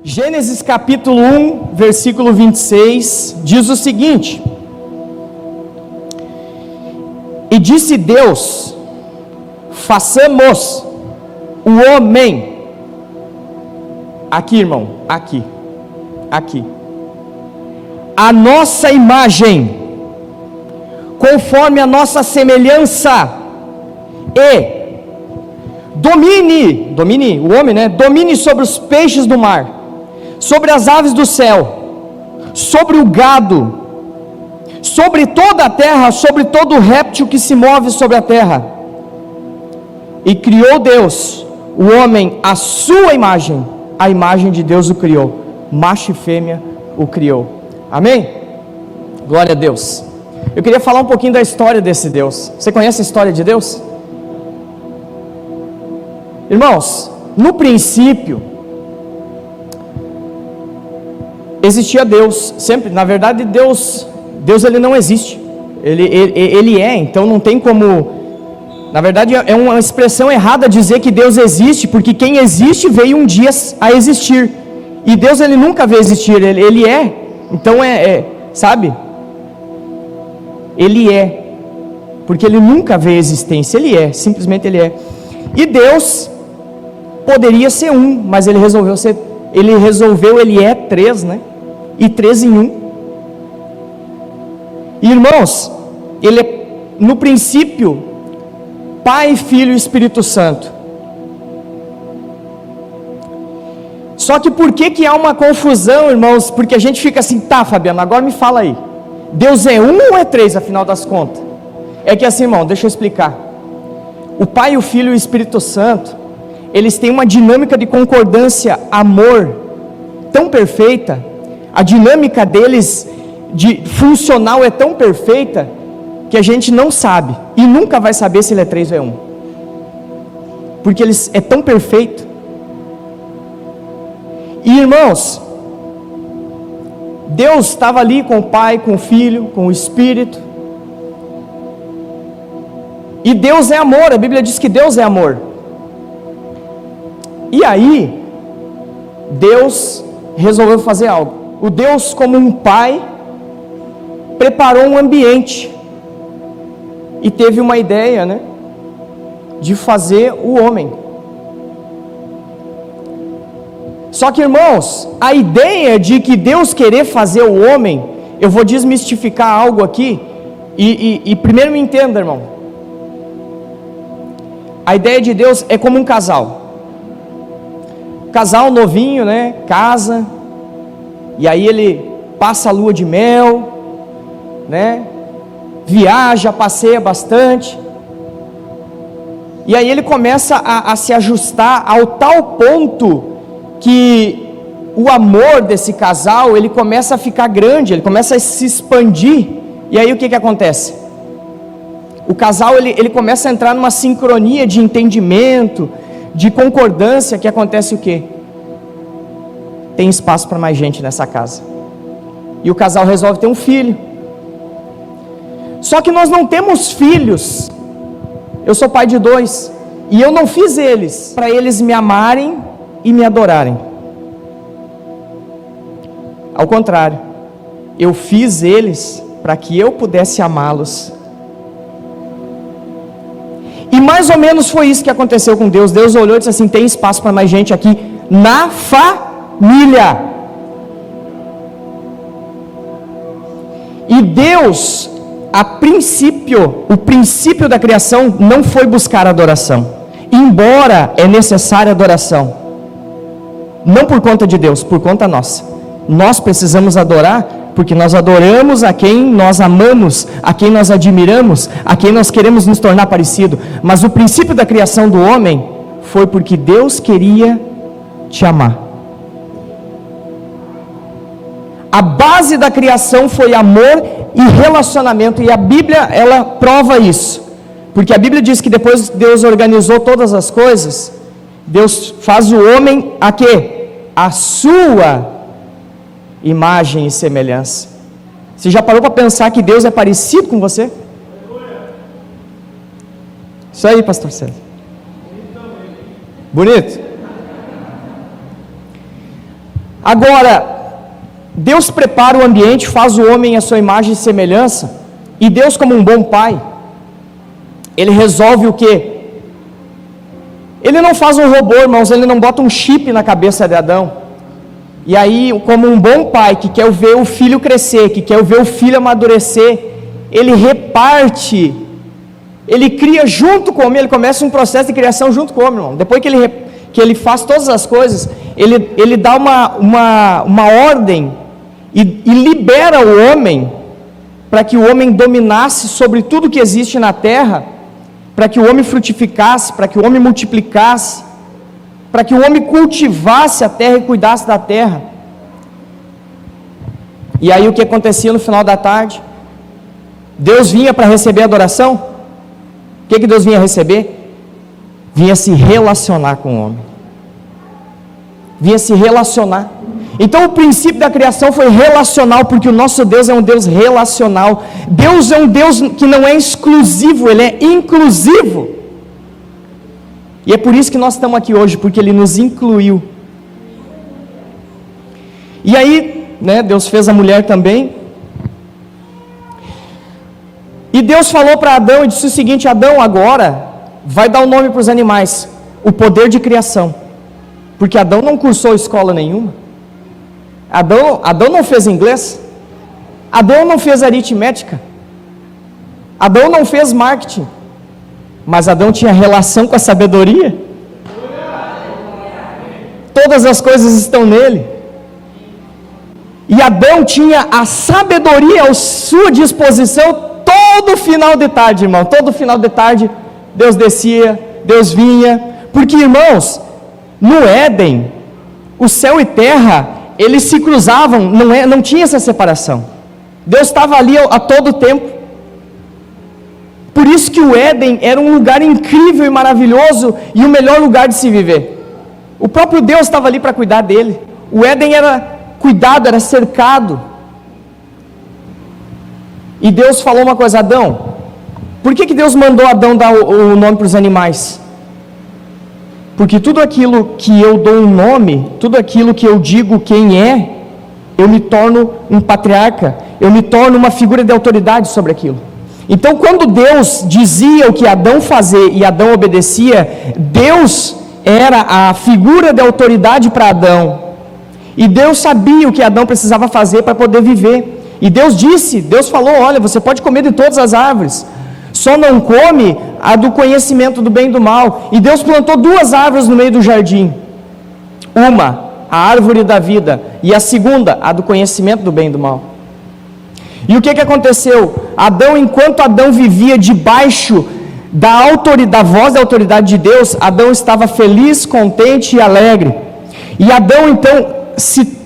Gênesis capítulo 1, versículo 26, diz o seguinte: E disse Deus, façamos o homem, aqui irmão, aqui, a nossa imagem, conforme a nossa semelhança, e domine o homem, né? Domine sobre os peixes do mar, sobre as aves do céu, sobre o gado, sobre toda a terra, sobre todo réptil que se move sobre a terra. E criou Deus o homem à sua imagem, a imagem de Deus o criou, macho e fêmea o criou. Amém? Glória a Deus. Eu queria falar um pouquinho da história desse Deus. Você conhece a história de Deus? Irmãos, no princípio existia Deus, sempre. Na verdade Deus ele não existe, ele é, então não tem como, na verdade é uma expressão errada dizer que Deus existe, porque quem existe veio um dia a existir, e Deus ele nunca veio existir, ele é, então sabe, ele é, porque ele nunca veio a existência, ele é, simplesmente ele é. E Deus poderia ser um, mas ele resolveu, ele é três, né? E três em um. E, irmãos, ele é no princípio Pai, Filho e Espírito Santo. Só que por que há uma confusão, irmãos? Porque a gente fica assim, tá, Fabiano, agora me fala aí, Deus é um ou é três, afinal das contas? É que assim, irmão, deixa eu explicar. O Pai, o Filho e o Espírito Santo, eles têm uma dinâmica de concordância, amor, tão perfeita. A dinâmica deles de funcional é tão perfeita que a gente não sabe e nunca vai saber se ele é três ou é um, porque eles é tão perfeito. E irmãos, Deus estava ali com o Pai, com o Filho, com o Espírito. E Deus é amor, a Bíblia diz que Deus é amor. E aí Deus resolveu fazer algo. O Deus, como um pai, preparou um ambiente e teve uma ideia, né, de fazer o homem. Só que, irmãos, a ideia de que Deus querer fazer o homem, eu vou desmistificar algo aqui, e primeiro me entenda, irmão. A ideia de Deus é como um casal novinho, né, casa, e aí ele passa a lua de mel, né, viaja, passeia bastante, e aí ele começa a se ajustar ao tal ponto que o amor desse casal, ele começa a ficar grande, ele começa a se expandir, e aí o que acontece? O casal ele começa a entrar numa sincronia de entendimento, de concordância, que acontece o quê? Tem espaço para mais gente nessa casa. E o casal resolve ter um filho. Só que nós não temos filhos. Eu sou pai de 2. E eu não fiz eles para eles me amarem e me adorarem. Ao contrário, eu fiz eles para que eu pudesse amá-los. E mais ou menos foi isso que aconteceu com Deus. Deus olhou e disse assim: tem espaço para mais gente aqui na família. E Deus, o princípio da criação não foi buscar adoração, embora é necessária adoração, não por conta de Deus, por conta nossa. Nós precisamos adorar porque nós adoramos a quem nós amamos, a quem nós admiramos, a quem nós queremos nos tornar parecido. Mas o princípio da criação do homem foi porque Deus queria te amar. A base da criação foi amor e relacionamento, e a Bíblia, ela prova isso, porque a Bíblia diz que depois Deus organizou todas as coisas, Deus faz o homem a quê? A sua imagem e semelhança. Você já parou para pensar que Deus é parecido com você? Isso aí, pastor César. Bonito? Agora, Deus prepara o ambiente, faz o homem à sua imagem e semelhança, e Deus, como um bom pai, Ele resolve o quê? Ele não faz um robô, irmãos, Ele não bota um chip na cabeça de Adão. E aí, como um bom pai que quer ver o filho crescer, que quer ver o filho amadurecer, Ele reparte, Ele cria junto com o homem, Ele começa um processo de criação junto com o homem, irmão. Depois que ele faz todas as coisas, Ele dá uma ordem e libera o homem, para que o homem dominasse sobre tudo que existe na terra, para que o homem frutificasse, para que o homem multiplicasse, para que o homem cultivasse a terra e cuidasse da terra. E aí o que acontecia no final da tarde? Deus vinha para receber adoração. O que Deus vinha receber? Vinha se relacionar com o homem. Vinha se relacionar. Então o princípio da criação foi relacional, porque o nosso Deus é um Deus relacional. Deus é um Deus que não é exclusivo, Ele é inclusivo. E é por isso que nós estamos aqui hoje, porque Ele nos incluiu. E aí, Deus fez a mulher também. E Deus falou para Adão e disse o seguinte: Adão, agora vai dar o nome para os animais, o poder de criação. Porque Adão não cursou escola nenhuma. Adão não fez inglês, Adão não fez aritmética, Adão não fez marketing, mas Adão tinha relação com a sabedoria. Todas as coisas estão nele. E Adão tinha a sabedoria à sua disposição todo final de tarde, irmão. Todo final de tarde Deus descia, Deus vinha. Porque, irmãos, no Éden, o céu e terra, eles se cruzavam, não tinha essa separação. Deus estava ali a todo tempo. Por isso que o Éden era um lugar incrível e maravilhoso, e o melhor lugar de se viver. O próprio Deus estava ali para cuidar dele. O Éden era cuidado, era cercado. E Deus falou uma coisa: Adão, por que Deus mandou Adão dar o nome para os animais? Porque tudo aquilo que eu dou um nome, tudo aquilo que eu digo quem é, eu me torno um patriarca, eu me torno uma figura de autoridade sobre aquilo. Então, quando Deus dizia o que Adão fazia e Adão obedecia, Deus era a figura de autoridade para Adão. E Deus sabia o que Adão precisava fazer para poder viver. E Deus falou: olha, você pode comer de todas as árvores, só não come a do conhecimento do bem e do mal. E Deus plantou 2 árvores no meio do jardim. Uma, a árvore da vida, e a segunda, a do conhecimento do bem e do mal. E o que aconteceu? Enquanto Adão vivia debaixo da voz da autoridade de Deus, Adão estava feliz, contente e alegre. E Adão então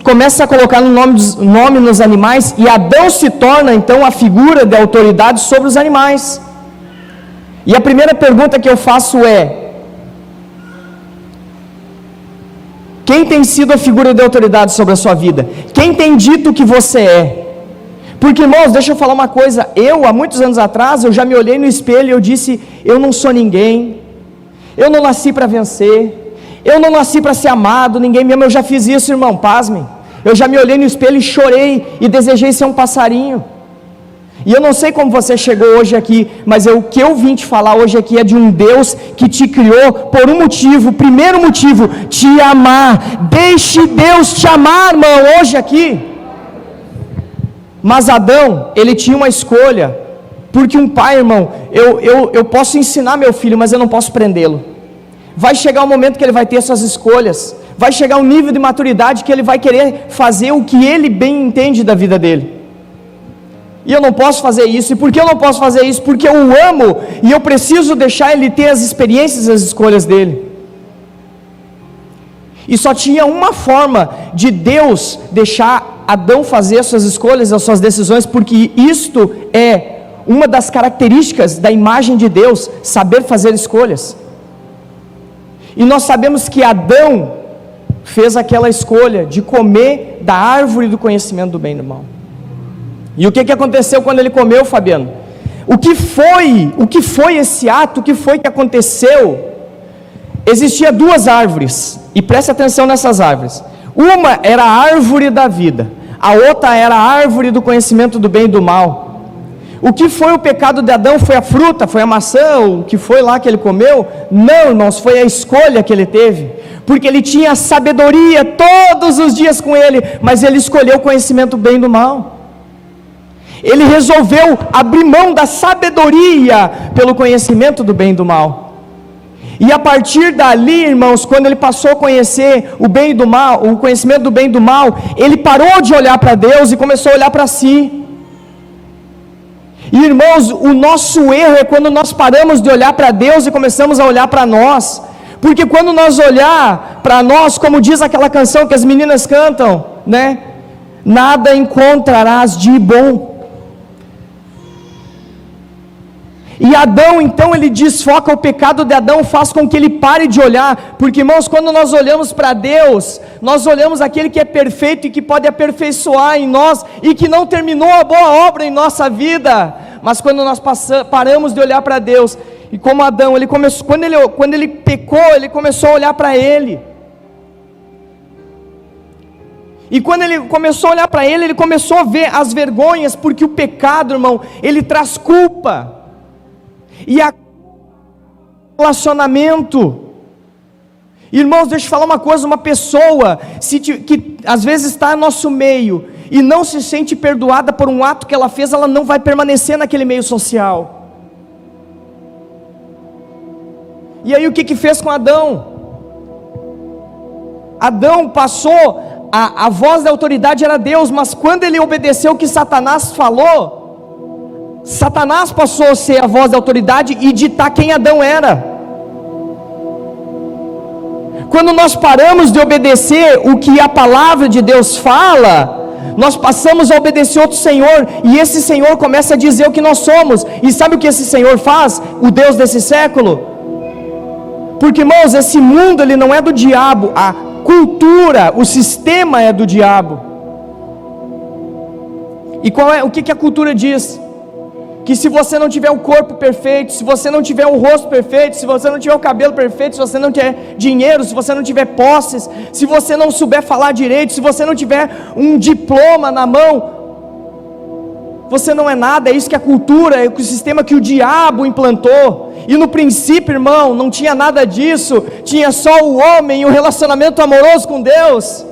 começa a colocar nome nos animais, e Adão se torna então a figura de autoridade sobre os animais. E a primeira pergunta que eu faço é: quem tem sido a figura de autoridade sobre a sua vida? Quem tem dito que você é? Porque, irmãos, deixa eu falar uma coisa. Há muitos anos atrás, eu já me olhei no espelho e eu disse: eu não sou ninguém, eu não nasci para vencer, eu não nasci para ser amado, ninguém me ama. Eu já fiz isso, irmão, pasmem. Eu já me olhei no espelho e chorei e desejei ser um passarinho. E eu não sei como você chegou hoje aqui, mas o que eu vim te falar hoje aqui é de um Deus que te criou por um motivo. Primeiro motivo, te amar. Deixe Deus te amar, irmão, hoje aqui. Mas Adão, ele tinha uma escolha. Porque um pai, irmão, eu posso ensinar meu filho, mas eu não posso prendê-lo. Vai chegar um momento que ele vai ter suas escolhas. Vai chegar um nível de maturidade que ele vai querer fazer o que ele bem entende da vida dele. E eu não posso fazer isso. E por que eu não posso fazer isso? Porque eu o amo e eu preciso deixar ele ter as experiências e as escolhas dele. E só tinha uma forma de Deus deixar Adão fazer as suas escolhas, as suas decisões, porque isto é uma das características da imagem de Deus, saber fazer escolhas. E nós sabemos que Adão fez aquela escolha de comer da árvore do conhecimento do bem e do mal. E o que aconteceu quando ele comeu, Fabiano? O que foi esse ato? O que foi que aconteceu? Existia 2 árvores, e preste atenção nessas árvores. Uma era a árvore da vida, a outra era a árvore do conhecimento do bem e do mal. O que foi o pecado de Adão? Foi a fruta, foi a maçã, o que foi lá que ele comeu? Não, irmãos, foi a escolha que ele teve, porque ele tinha sabedoria todos os dias com ele, mas ele escolheu o conhecimento do bem e do mal. Ele resolveu abrir mão da sabedoria pelo conhecimento do bem e do mal. E a partir dali, irmãos, quando ele passou a conhecer o bem e do mal, o conhecimento do bem e do mal, ele parou de olhar para Deus e começou a olhar para si. E, irmãos, o nosso erro é quando nós paramos de olhar para Deus e começamos a olhar para nós. Porque quando nós olhar para nós, como diz aquela canção que as meninas cantam, né? Nada encontrarás de bom. E Adão, então, ele desfoca o pecado de Adão, faz com que ele pare de olhar, porque, irmãos, quando nós olhamos para Deus, nós olhamos aquele que é perfeito e que pode aperfeiçoar em nós, e que não terminou a boa obra em nossa vida, mas quando nós paramos de olhar para Deus, e como Adão, ele começou, quando ele pecou, ele começou a olhar para ele, e quando ele começou a olhar para ele começou a ver as vergonhas, porque o pecado, irmão, ele traz culpa, e a relacionamento. Irmãos, deixa eu falar uma coisa, uma pessoa que às vezes está no nosso meio e não se sente perdoada por um ato que ela fez, ela não vai permanecer naquele meio social. E aí o que fez com Adão? Adão passou, a voz da autoridade era Deus, mas quando ele obedeceu o que Satanás falou, Satanás passou a ser a voz da autoridade e ditar quem Adão era. Quando nós paramos de obedecer o que a palavra de Deus fala, nós passamos a obedecer outro Senhor, e esse Senhor começa a dizer o que nós somos. E sabe o que esse Senhor faz? O Deus desse século? Porque, irmãos, esse mundo ele não é do diabo, a cultura, o sistema é do diabo. E o que a cultura diz? Que se você não tiver o corpo perfeito, se você não tiver o rosto perfeito, se você não tiver o cabelo perfeito, se você não tiver dinheiro, se você não tiver posses, se você não souber falar direito, se você não tiver um diploma na mão, você não é nada. É isso que a cultura, é o sistema que o diabo implantou. E no princípio, irmão, não tinha nada disso, tinha só o homem e o relacionamento amoroso com Deus.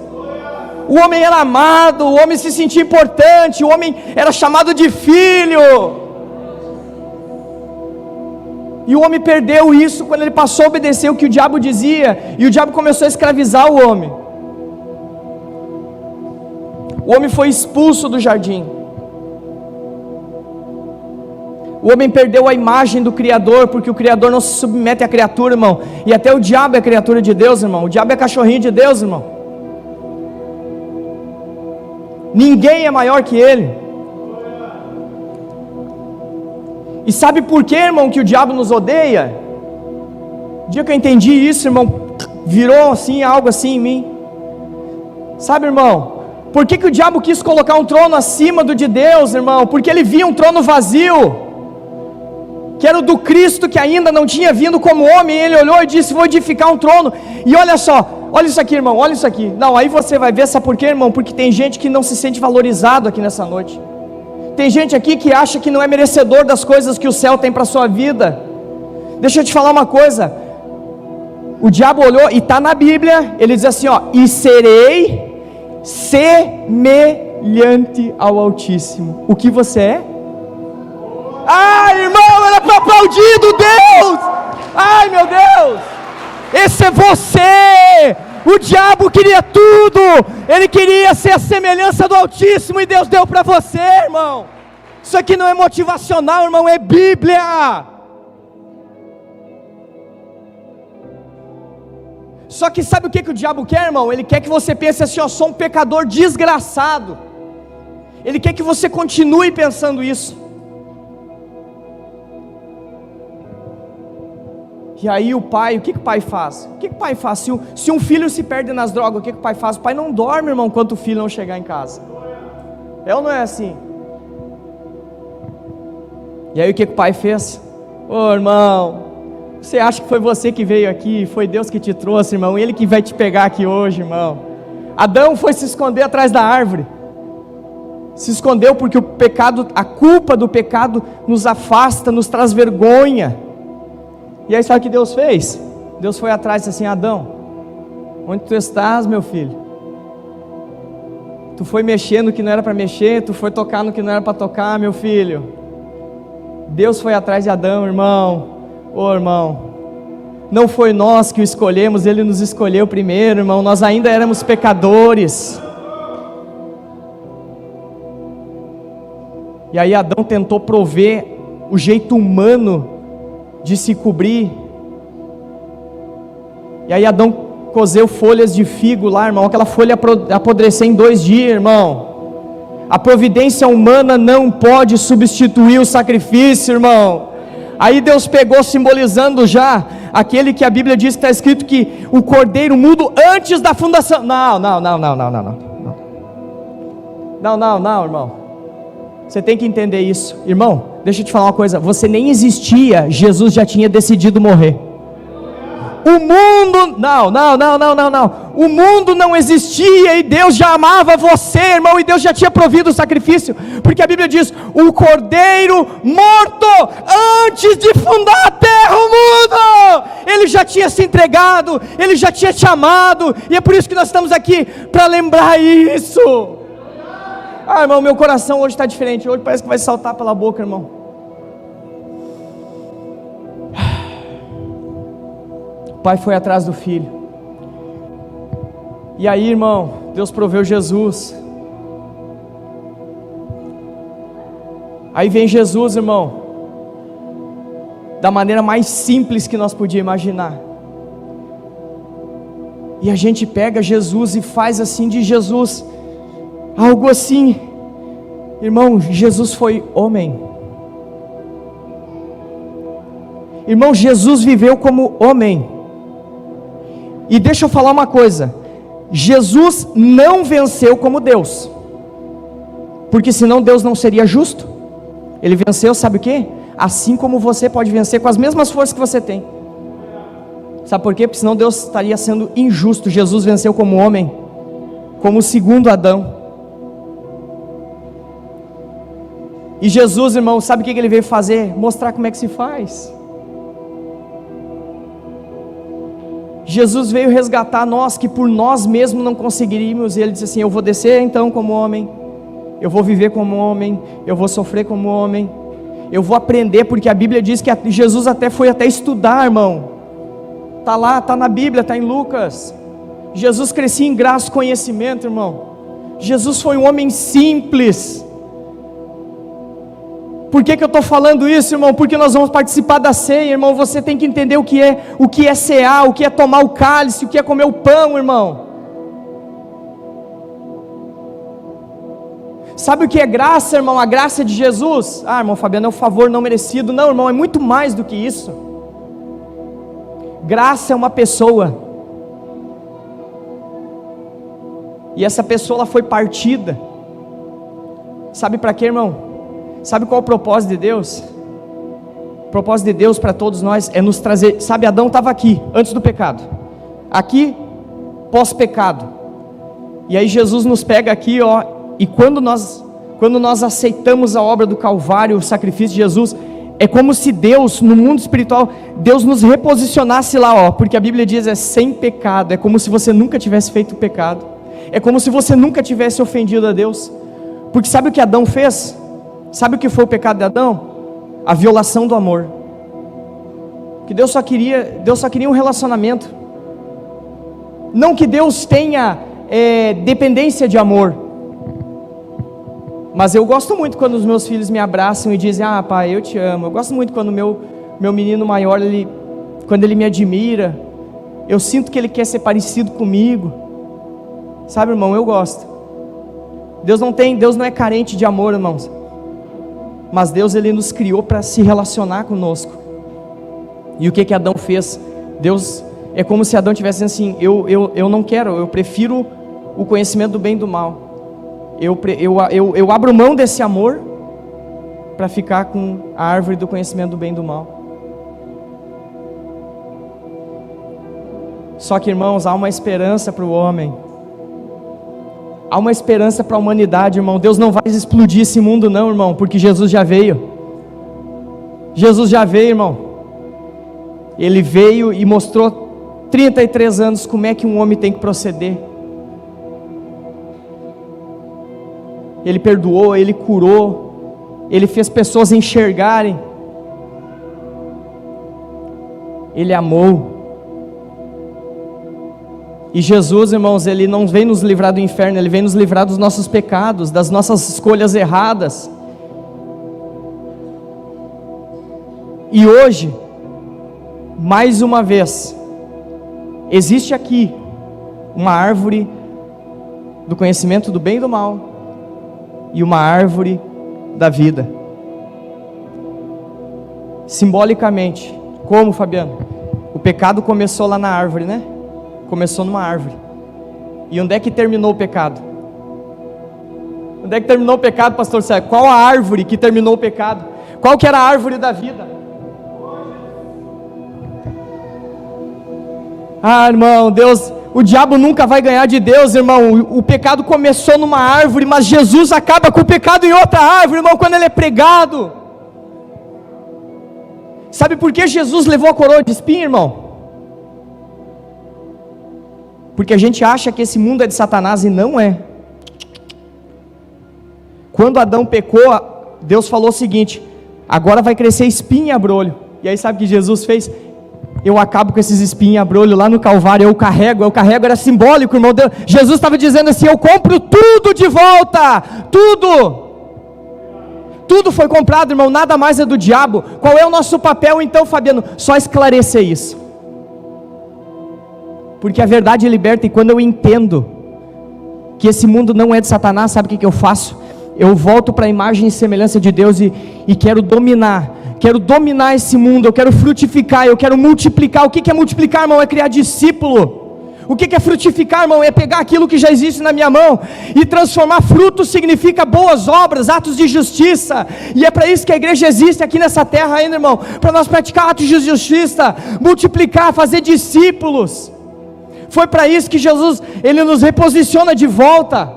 O homem era amado, o homem se sentia importante, o homem era chamado de filho. E o homem perdeu isso quando ele passou a obedecer o que o diabo dizia, e o diabo começou a escravizar o homem. O homem foi expulso do jardim. O homem perdeu a imagem do Criador, porque o Criador não se submete à criatura, irmão. E até o diabo é criatura de Deus, irmão. O diabo é cachorrinho de Deus, irmão. Ninguém é maior que ele. E sabe por que, irmão, que o diabo nos odeia? O dia que eu entendi isso, irmão, virou assim, algo assim em mim. Sabe, irmão, por que o diabo quis colocar um trono acima do de Deus, irmão? Porque ele via um trono vazio, que era o do Cristo, que ainda não tinha vindo como homem. Ele olhou e disse: vou edificar um trono. E olha só, olha isso aqui, irmão, olha isso aqui. Não, aí você vai ver, sabe por quê, irmão? Porque tem gente que não se sente valorizado aqui nessa noite. Tem gente aqui que acha que não é merecedor das coisas que o céu tem para a sua vida. Deixa eu te falar uma coisa. O diabo olhou, e está na Bíblia, ele diz assim, ó: e serei semelhante ao Altíssimo. O que você é? Ai, irmão, era para aplaudir do Deus. Ai, meu Deus, esse é você. O diabo queria tudo, ele queria ser a semelhança do Altíssimo, e Deus deu para você, irmão. Isso aqui não é motivacional, irmão, é Bíblia. Só que sabe o que o diabo quer, irmão? Ele quer que você pense assim, ó: sou um pecador desgraçado. Ele quer que você continue pensando isso. E aí o pai, o que o pai faz? O que o pai faz? Se um filho se perde nas drogas, o que o pai faz? O pai não dorme, irmão, enquanto o filho não chegar em casa. É ou não é assim? E aí o que o pai fez? Ô, irmão, você acha que foi você que veio aqui, foi Deus que te trouxe, irmão, Ele que vai te pegar aqui hoje, irmão. Adão foi se esconder atrás da árvore. Se escondeu porque o pecado, a culpa do pecado nos afasta, nos traz vergonha. E aí sabe o que Deus fez? Deus foi atrás e disse assim: Adão, onde tu estás, meu filho? Tu foi mexer no que não era para mexer, tu foi tocar no que não era para tocar, meu filho. Deus foi atrás de Adão, irmão. Ô irmão, não foi nós que o escolhemos, Ele nos escolheu primeiro, irmão. Nós ainda éramos pecadores. E aí Adão tentou prover o jeito humano de se cobrir. E aí Adão cozeu folhas de figo lá, irmão. Aquela folha apodrecer em 2 dias, irmão. A providência humana não pode substituir o sacrifício, irmão. Aí Deus pegou, simbolizando já aquele que a Bíblia diz que está escrito que o cordeiro mudo antes da fundação. Não, irmão. Você tem que entender isso, irmão. Deixa eu te falar uma coisa: você nem existia, Jesus já tinha decidido morrer. O mundo, não. O mundo não existia e Deus já amava você, irmão, e Deus já tinha provido o sacrifício, porque a Bíblia diz: o cordeiro morto antes de fundar a terra, o mundo, ele já tinha se entregado, ele já tinha te amado, e é por isso que nós estamos aqui, para lembrar isso. Ah, irmão, meu coração hoje está diferente, hoje parece que vai saltar pela boca, irmão. O pai foi atrás do filho, e aí, irmão, Deus proveu Jesus. Aí vem Jesus, irmão, da maneira mais simples que nós podíamos imaginar. E a gente pega Jesus e faz assim de Jesus algo assim. Irmão, Jesus foi homem. Irmão, Jesus viveu como homem. E deixa eu falar uma coisa: Jesus não venceu como Deus, porque senão Deus não seria justo. Ele venceu, sabe o que? Assim como você pode vencer com as mesmas forças que você tem. Sabe por quê? Porque senão Deus estaria sendo injusto. Jesus venceu como homem, como o segundo Adão. E Jesus, irmão, sabe o que ele veio fazer? Mostrar como é que se faz. Jesus veio resgatar nós, que por nós mesmos não conseguiríamos. E ele disse assim: eu vou descer então como homem, eu vou viver como homem, eu vou sofrer como homem, eu vou aprender, porque a Bíblia diz que Jesus foi até estudar, irmão. Está lá, está na Bíblia, está em Lucas. Jesus crescia em graça e conhecimento, irmão. Jesus foi um homem simples. Por que eu estou falando isso, irmão? Porque nós vamos participar da ceia, irmão. Você tem que entender o que é cear, o que é tomar o cálice, o que é comer o pão, irmão. Sabe o que é graça, irmão? A graça de Jesus. Ah, irmão Fabiano, é um favor não merecido. Não, irmão, é muito mais do que isso. Graça é uma pessoa. E essa pessoa ela foi partida. Sabe para quê, irmão? Sabe qual é o propósito de Deus? O propósito de Deus para todos nós é nos trazer. Sabe, Adão estava aqui, antes do pecado. Aqui, pós-pecado. E aí Jesus nos pega aqui, ó. E quando nós aceitamos a obra do Calvário, o sacrifício de Jesus, é como se Deus, no mundo espiritual, Deus nos reposicionasse lá, ó. Porque a Bíblia diz, é sem pecado. É como se você nunca tivesse feito pecado. É como se você nunca tivesse ofendido a Deus. Porque sabe o que Adão fez? Sabe o que foi o pecado de Adão? A violação do amor. Que Deus só queria um relacionamento. Não que Deus tenha dependência de amor. Mas eu gosto muito quando os meus filhos me abraçam e dizem: ah, pai, eu te amo. Eu gosto muito quando meu menino maior, quando ele me admira. Eu sinto que ele quer ser parecido comigo. Sabe, irmão, eu gosto. Deus não é carente de amor, irmãos. Mas Deus, Ele nos criou para se relacionar conosco. E o que Adão fez? Deus, é como se Adão tivesse assim: eu não quero, eu prefiro o conhecimento do bem e do mal. Eu abro mão desse amor para ficar com a árvore do conhecimento do bem e do mal. Só que, irmãos, há uma esperança para o homem. há uma esperança para a humanidade, irmão. Deus não vai explodir esse mundo não, irmão, porque Jesus já veio. Jesus já veio, irmão. Ele veio e mostrou 33 anos como é que um homem tem que proceder. Ele perdoou, Ele curou, Ele fez pessoas enxergarem, Ele amou. E Jesus, irmãos, Ele não vem nos livrar do inferno, Ele vem nos livrar dos nossos pecados, das nossas escolhas erradas. E hoje, mais uma vez, existe aqui uma árvore do conhecimento do bem e do mal, e uma árvore da vida. Simbolicamente, como, Fabiano? O pecado começou lá na árvore, né? Começou numa árvore. E onde é que terminou o pecado? Onde é que terminou o pecado, pastor Sérgio? Qual a árvore que terminou o pecado? Qual que era a árvore da vida? Ah, irmão, Deus, o diabo nunca vai ganhar de Deus, irmão. O pecado começou numa árvore, mas Jesus acaba com o pecado em outra árvore, irmão, quando Ele é pregado. Sabe por que Jesus levou a coroa de espinho, irmão? Porque a gente acha que esse mundo é de Satanás e não é. Quando Adão pecou, Deus falou o seguinte: agora vai crescer espinho e abrolho. E aí sabe o que Jesus fez? Eu acabo com esses espinhos e abrolho lá no Calvário, eu carrego, era simbólico, irmão. Jesus estava dizendo assim: eu compro tudo de volta, tudo foi comprado, irmão, nada mais é do diabo. Qual é o nosso papel então, Fabiano? Só esclarecer isso, porque a verdade liberta. E quando eu entendo que esse mundo não é de Satanás, sabe o que eu faço? Eu volto para a imagem e semelhança de Deus e quero dominar esse mundo. Eu quero frutificar, eu quero multiplicar. O que é multiplicar, irmão? É criar discípulo. O que é frutificar, irmão? É pegar aquilo que já existe na minha mão e transformar. Fruto significa boas obras, atos de justiça, e é para isso que a igreja existe aqui nessa terra ainda, irmão, para nós praticar atos de justiça, multiplicar, fazer discípulos. Foi para isso que Jesus, Ele nos reposiciona de volta.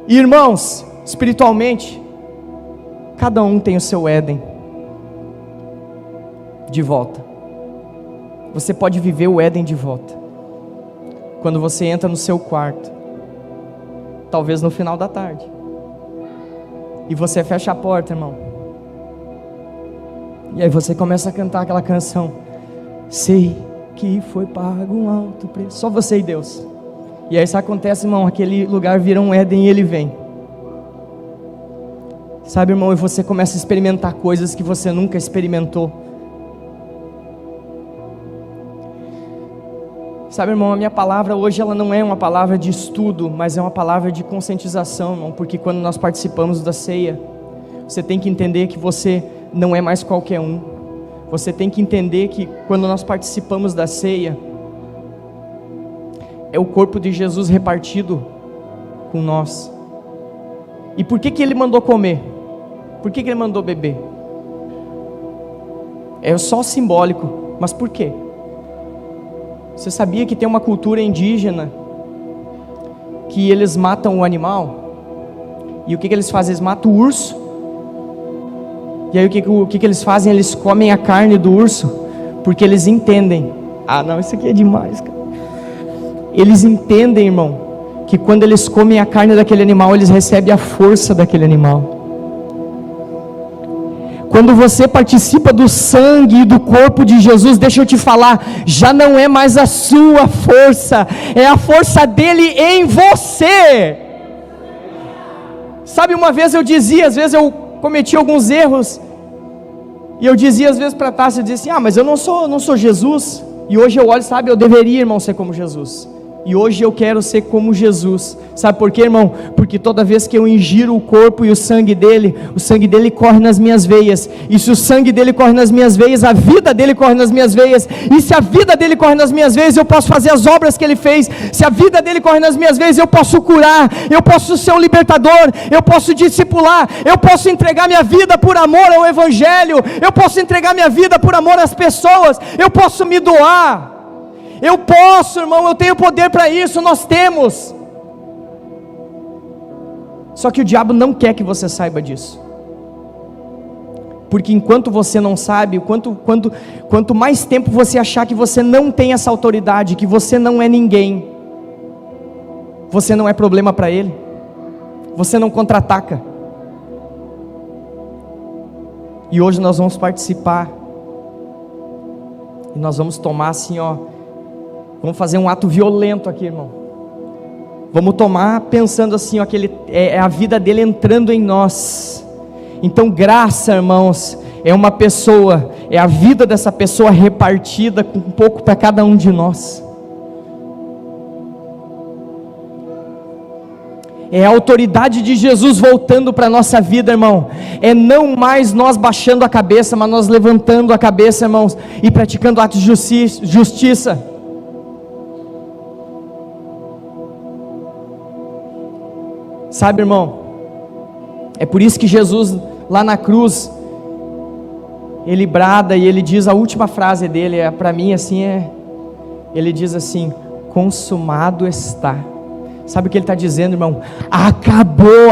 E, irmãos, espiritualmente, cada um tem o seu Éden de volta. Você pode viver o Éden de volta quando você entra no seu quarto, talvez no final da tarde, e você fecha a porta, irmão, e aí você começa a cantar aquela canção: sei que foi pago um alto preço, só você e Deus. E aí isso acontece, irmão, aquele lugar vira um Éden e Ele vem. Sabe, irmão, e você começa a experimentar coisas que você nunca experimentou. Sabe, irmão, a minha palavra hoje, ela não é uma palavra de estudo, mas é uma palavra de conscientização, irmão, porque quando nós participamos da ceia, você tem que entender que você não é mais qualquer um. Você tem que entender que quando nós participamos da ceia, é o corpo de Jesus repartido com nós. E por que Ele mandou comer? Por que Ele mandou beber? É só simbólico, mas por quê? Você sabia que tem uma cultura indígena que eles matam o animal? E o que eles fazem? Eles matam o urso. E aí o que eles fazem? Eles comem a carne do urso, porque eles entendem. Ah não, isso aqui é demais, cara. Eles entendem, irmão, que quando eles comem a carne daquele animal, eles recebem a força daquele animal. Quando você participa do sangue e do corpo de Jesus, deixa eu te falar, já não é mais a sua força, é a força dele em você. Sabe, uma vez eu dizia, às vezes eu cometi alguns erros, e eu dizia às vezes para a Tássia, eu dizia assim: mas eu não sou Jesus. E hoje eu olho, sabe, eu deveria, irmão, ser como Jesus. E hoje eu quero ser como Jesus. Sabe por quê, irmão? Porque toda vez que eu ingiro o corpo e o sangue dele corre nas minhas veias. E se o sangue dele corre nas minhas veias, a vida dele corre nas minhas veias. E se a vida dele corre nas minhas veias, eu posso fazer as obras que ele fez. Se a vida dele corre nas minhas veias, eu posso curar, eu posso ser um libertador, eu posso discipular, eu posso entregar minha vida por amor ao Evangelho, eu posso entregar minha vida por amor às pessoas, eu posso me doar. Eu posso, irmão, eu tenho poder para isso, nós temos. Só que o diabo não quer que você saiba disso. Porque enquanto você não sabe, quanto mais tempo você achar que você não tem essa autoridade, que você não é ninguém, você não é problema para ele, você não contra-ataca. E hoje nós vamos participar, e nós vamos tomar assim, ó, vamos fazer um ato violento aqui, irmão. Vamos tomar pensando assim, ó, que é a vida dele entrando em nós. Então graça, irmãos, é uma pessoa, é a vida dessa pessoa repartida com um pouco para cada um de nós. É a autoridade de Jesus voltando para a nossa vida, irmão. É não mais nós baixando a cabeça, mas nós levantando a cabeça, irmãos, e praticando atos de justiça. Sabe, irmão, é por isso que Jesus lá na cruz, ele brada e ele diz, a última frase dele, para mim assim, ele diz assim: consumado está. Sabe o que ele está dizendo, irmão? Acabou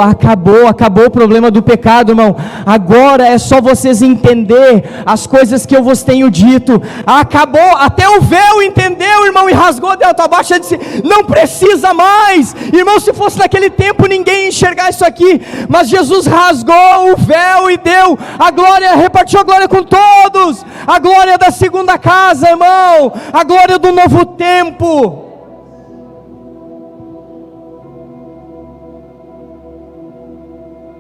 o problema do pecado, irmão. Agora é só vocês entender as coisas que eu vos tenho dito. Acabou, até o véu entendeu, irmão, e rasgou dentro abaixo e disse: não precisa mais. Irmão, se fosse naquele tempo ninguém ia enxergar isso aqui, mas Jesus rasgou o véu e deu a glória, repartiu a glória com todos, a glória da segunda casa, irmão, a glória do novo tempo.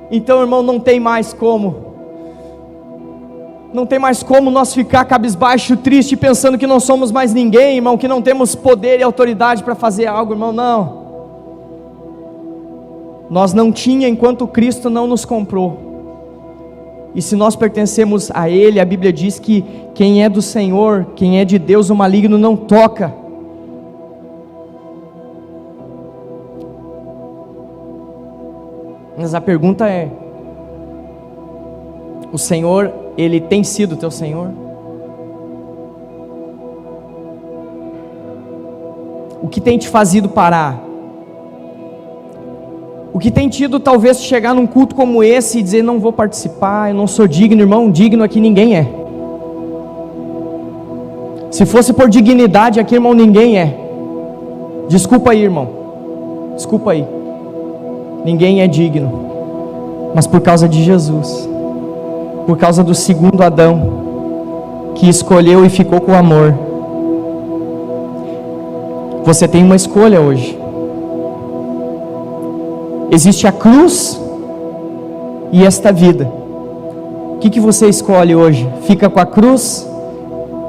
Então, irmão, não tem mais como nós ficar cabisbaixo, triste, pensando que não somos mais ninguém, irmão, que não temos poder e autoridade para fazer algo, irmão. Não, nós não tinha enquanto Cristo não nos comprou, e se nós pertencemos a Ele, a Bíblia diz que quem é do Senhor, quem é de Deus, o maligno não toca. Mas a pergunta é: o Senhor, Ele tem sido teu Senhor? O que tem te fazido parar? O que tem tido talvez chegar num culto como esse e dizer: não vou participar, eu não sou digno? Irmão, digno aqui ninguém é. Se fosse por dignidade aqui, irmão, ninguém é. Desculpa aí, irmão, desculpa aí, ninguém é digno. Mas por causa de Jesus, por causa do segundo Adão, que escolheu e ficou com amor, você tem uma escolha hoje. Existe a cruz e esta vida. O que você escolhe hoje? Fica com a cruz?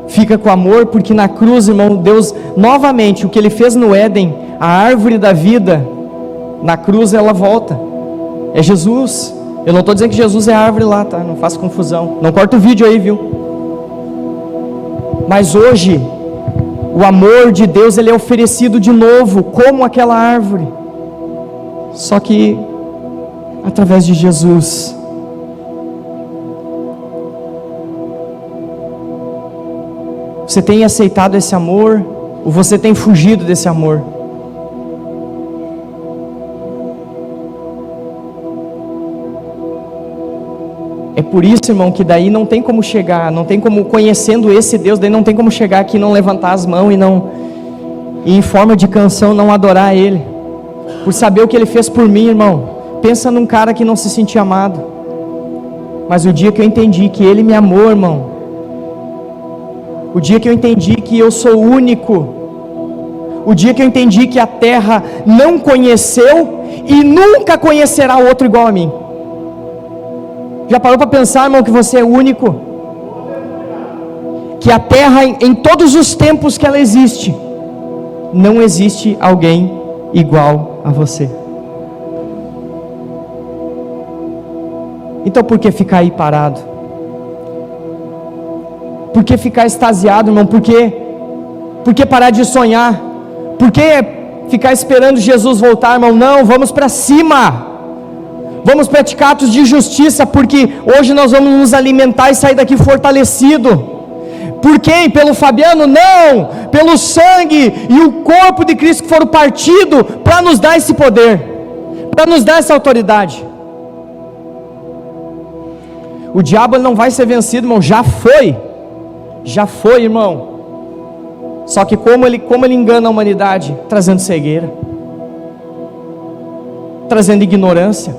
Fica com o amor? Porque na cruz, irmão, Deus, novamente, o que Ele fez no Éden, a árvore da vida, na cruz ela volta. É Jesus. Eu não estou dizendo que Jesus é a árvore lá, tá? Não faça confusão. Não corta o vídeo aí, viu? Mas hoje, o amor de Deus, ele é oferecido de novo, como aquela árvore. Só que através de Jesus. Você tem aceitado esse amor, ou você tem fugido desse amor? É por isso, irmão, que daí não tem como chegar, não tem como, conhecendo esse Deus, daí não tem como chegar aqui e não levantar as mãos e em forma de canção não adorar Ele, por saber o que Ele fez por mim, irmão. Pensa num cara que não se sentia amado, mas o dia que eu entendi que Ele me amou, irmão, o dia que eu entendi que eu sou único, o dia que eu entendi que a terra não conheceu e nunca conhecerá outro igual a mim. Já parou para pensar, irmão, que você é único? Que a terra, em todos os tempos que ela existe, não existe alguém igual a você. Então por que ficar aí parado? Por que ficar extasiado, irmão? Por que parar de sonhar? Por que ficar esperando Jesus voltar, irmão? Não, vamos para cima. Vamos praticar atos de justiça, porque hoje nós vamos nos alimentar e sair daqui fortalecido. Por quem? Pelo Fabiano? Não, pelo sangue e o corpo de Cristo que foram partidos para nos dar esse poder, para nos dar essa autoridade. O diabo não vai ser vencido, irmão, já foi, irmão. Só que como ele engana a humanidade, trazendo cegueira, trazendo ignorância.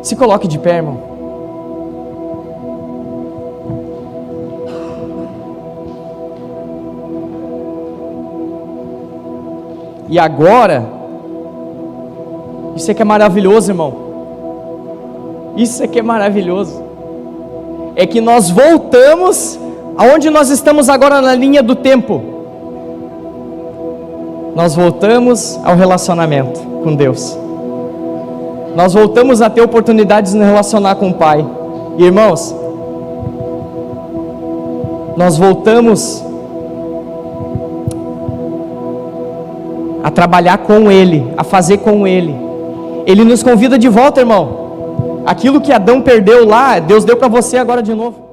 Se coloque de pé, irmão. E agora, isso aqui é maravilhoso, irmão. Isso aqui é maravilhoso. É que nós voltamos aonde nós estamos agora na linha do tempo. Nós voltamos ao relacionamento com Deus. Nós voltamos a ter oportunidades de nos relacionar com o Pai. Irmãos, nós voltamos a trabalhar com Ele, a fazer com Ele. Ele nos convida de volta, irmão. Aquilo que Adão perdeu lá, Deus deu para você agora de novo.